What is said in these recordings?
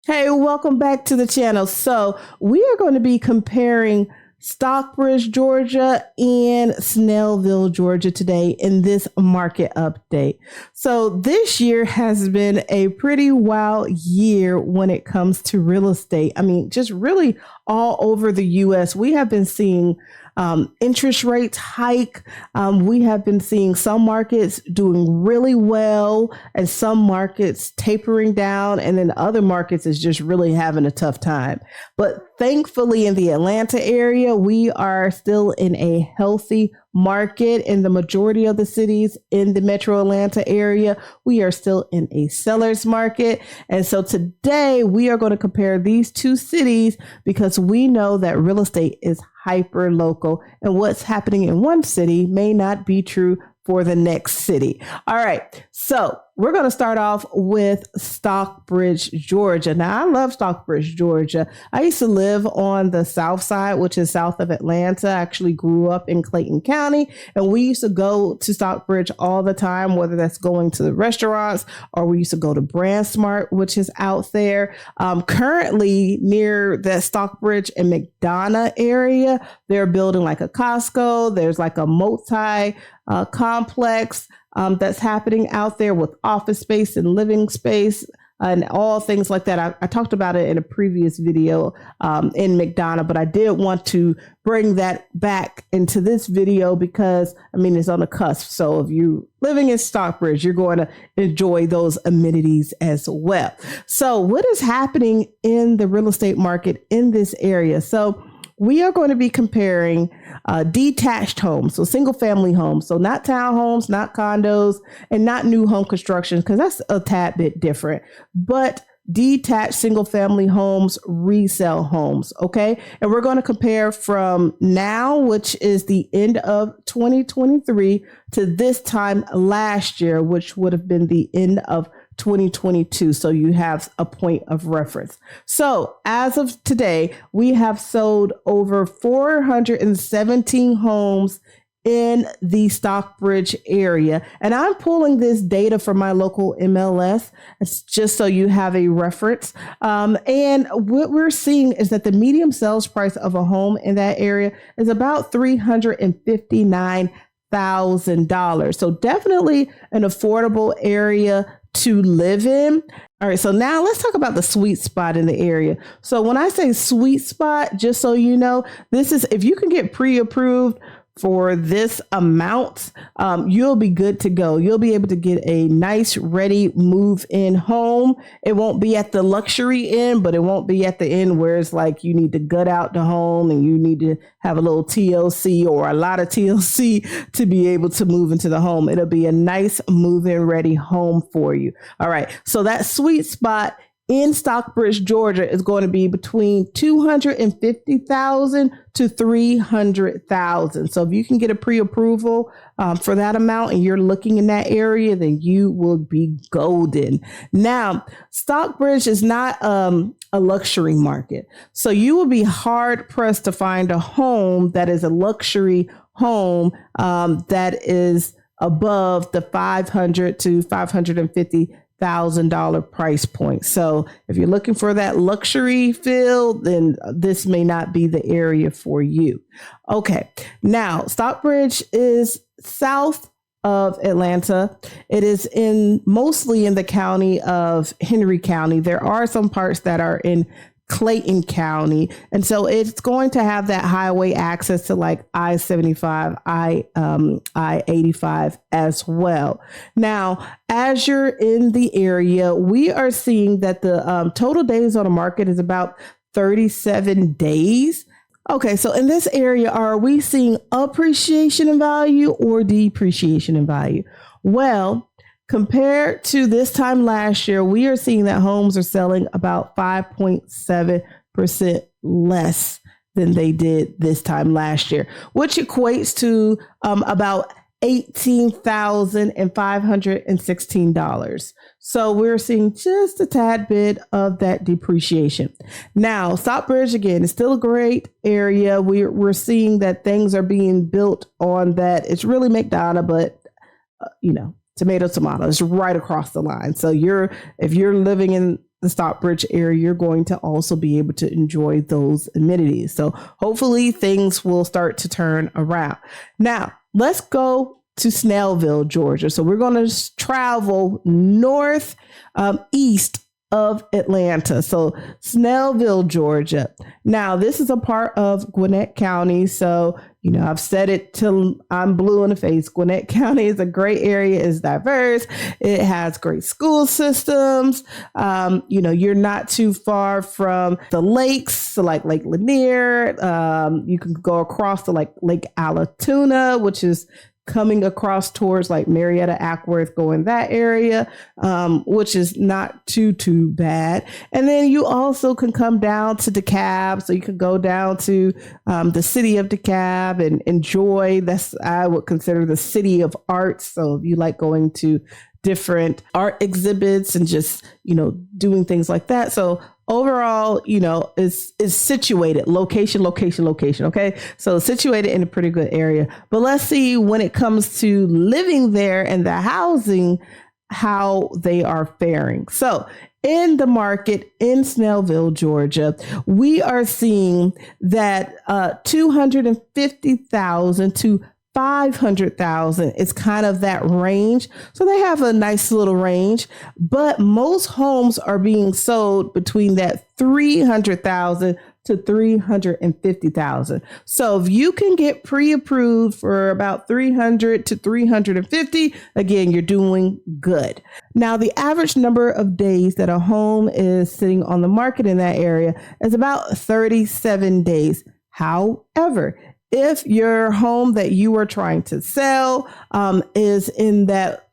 Hey, welcome back to the channel. So we are going to be comparing Stockbridge, Georgia and Snellville, Georgia today in this market update. So this year has been a pretty wild year when it comes to real estate. I mean, just really all over the US. We have been seeing interest rates hike. We have been seeing some markets doing really well and some markets tapering down, and then other markets is just really having a tough time. But thankfully, in the Atlanta area, we are still in a healthy market. In the majority of the cities in the metro Atlanta area, we are still in a seller's market. And so today we are going to compare these two cities because we know that real estate is hyper local, and what's happening in one city may not be true for the next city. All right. So we're going to start off with Stockbridge, Georgia. Now, I love Stockbridge, Georgia. I used to live on the south side, which is south of Atlanta. I actually grew up in Clayton County, and we used to go to Stockbridge all the time, whether that's going to the restaurants or we used to go to Brand Smart, which is out there. Currently, near that Stockbridge and McDonough area, they're building like a Costco. There's like a multi complex that's happening out there with office space and living space and all things like that. I talked about it in a previous video in McDonough, but I did want to bring that back into this video because, I mean, it's on the cusp. So if you're living in Stockbridge, you're going to enjoy those amenities as well. So what is happening in the real estate market in this area? So we are going to be comparing detached homes, so single family homes, so not townhomes, not condos, and not new home construction, because that's a tad bit different, but detached single family homes, resale homes. Okay. And we're going to compare from now, which is the end of 2023, to this time last year, which would have been the end of 2022. So you have a point of reference. So as of today, we have sold over 417 homes in the Stockbridge area. And I'm pulling this data from my local MLS. It's just so you have a reference. And what we're seeing is that the median sales price of a home in that area is about $359,000. So definitely an affordable area to live in. All right, so now let's talk about the sweet spot in the area. So when I say sweet spot, just so you know, this is if you can get pre-approved for this amount, you'll be good to go. You'll be able to get a nice, ready move-in home. It won't be at the luxury end, but it won't be at the end where it's like you need to gut out the home and you need to have a little TLC or a lot of TLC to be able to move into the home. It'll be a nice move-in ready home for you. All right. So that sweet spot in Stockbridge, Georgia is going to be between $250,000 to $300,000. So if you can get a pre-approval for that amount and you're looking in that area, then you will be golden. Now, Stockbridge is not a luxury market. So you will be hard pressed to find a home that is a luxury home that is above the $500,000 to $550,000 price point. So if you're looking for that luxury feel, then this may not be the area for you. Okay. Now, Stockbridge is south of Atlanta. It is mostly in the county of Henry County. There are some parts that are in Clayton County. And so it's going to have that highway access to like I-75, I-85 as well. Now, as you're in the area, we are seeing that the total days on the market is about 37 days. Okay, so in this area, are we seeing appreciation in value or depreciation in value? Well, compared to this time last year, we are seeing that homes are selling about 5.7% less than they did this time last year, which equates to about $18,516. So we're seeing just a tad bit of that depreciation. Now, Stockbridge, again, is still a great area. We're seeing that things are being built on that. It's really McDonough, but, tomato, it's right across the line. So if you're living in the Stockbridge area, you're going to also be able to enjoy those amenities. So hopefully things will start to turn around. Now, let's go to Snellville, Georgia. So we're going to travel north, east of Atlanta. So Snellville, Georgia. Now, this is a part of Gwinnett County. So, I've said it till I'm blue in the face. Gwinnett County is a great area, it's diverse. It has great school systems. You're not too far from the lakes, so like Lake Lanier. You can go across to like Lake Allatoona, which is coming across towards like Marietta, Ackworth, going that area, which is not too bad. And then you also can come down to DeKalb. So you can go down to the city of DeKalb and enjoy, I would consider the city of arts. So if you like going to different art exhibits and just, doing things like that. So overall, is situated location. Okay. So situated in a pretty good area, but let's see when it comes to living there and the housing, how they are faring. So in the market in Snellville, Georgia, we are seeing that 250,000 to 500,000 is kind of that range. So they have a nice little range, but most homes are being sold between that 300,000 to 350,000. So if you can get pre-approved for about 300 to 350, again, you're doing good. Now, the average number of days that a home is sitting on the market in that area is about 37 days. However, if your home that you are trying to sell is in that,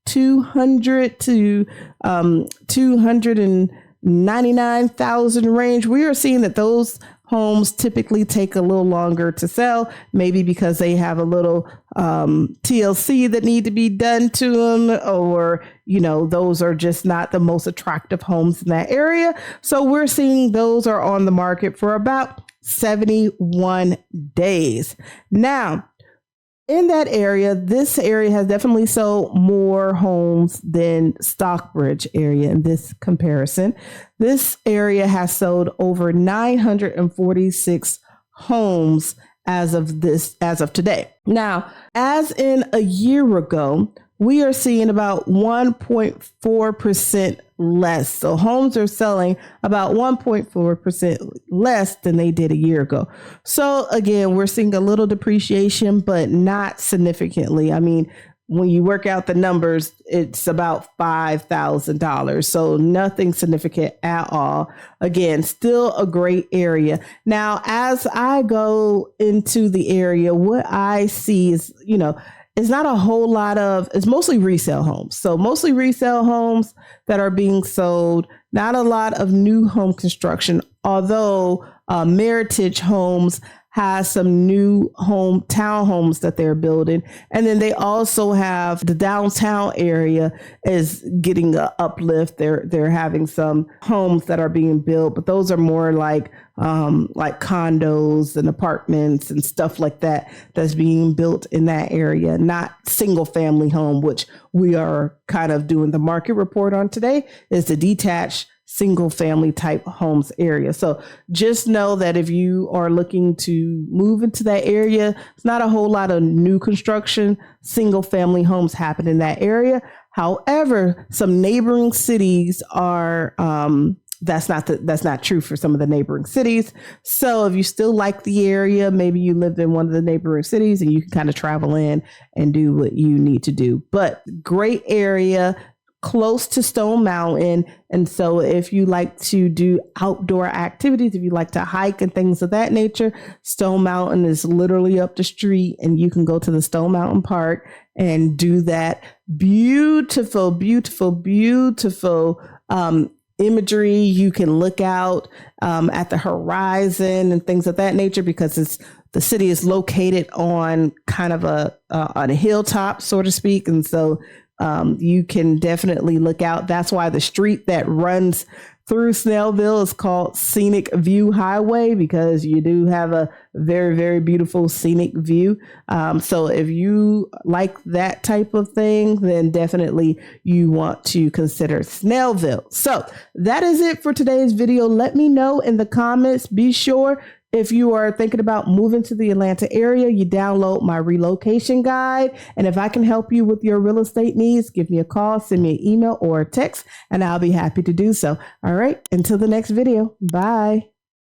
200 to 299,000 range, we are seeing that those homes typically take a little longer to sell, maybe because they have a little TLC that need to be done to them, or, those are just not the most attractive homes in that area. So we're seeing those are on the market for about 71 days. Now, in that area, this area has definitely sold more homes than Stockbridge area in this comparison. This area has sold over 946 homes as of today. Now, as in a year ago, we are seeing about 1.4% less. So homes are selling about 1.4% less than they did a year ago. So again, we're seeing a little depreciation, but not significantly. I mean, when you work out the numbers, it's about $5,000. So nothing significant at all. Again, still a great area. Now, as I go into the area, what I see is, it's not a whole lot it's mostly resale homes. So mostly resale homes that are being sold, not a lot of new home construction, although Meritage Homes has some new townhomes that they're building. And then they also have the downtown area is getting an uplift. They're having some homes that are being built, but those are more like condos and apartments and stuff like that that's being built in that area, not single family home, which we are kind of doing the market report on today, is the detached single family type homes area. So just know that if you are looking to move into that area, it's not a whole lot of new construction, single family homes happen in that area. However, some neighboring cities are, that's not true for some of the neighboring cities. So if you still like the area, maybe you lived in one of the neighboring cities and you can kind of travel in and do what you need to do. But great area, close to Stone Mountain. And so if you like to do outdoor activities, if you like to hike and things of that nature, Stone Mountain is literally up the street and you can go to the Stone Mountain Park and do that. Beautiful imagery. You can look out at the horizon and things of that nature because the city is located on kind of on a hilltop, so to speak. And so you can definitely look out. That's why the street that runs through Snellville is called Scenic View Highway because you do have a very, very beautiful scenic view. So if you like that type of thing, then definitely you want to consider Snellville. So that is it for today's video. Let me know in the comments. Be sure, if you are thinking about moving to the Atlanta area, you download my relocation guide. And if I can help you with your real estate needs, give me a call, send me an email or a text, and I'll be happy to do so. All right, until the next video. Bye.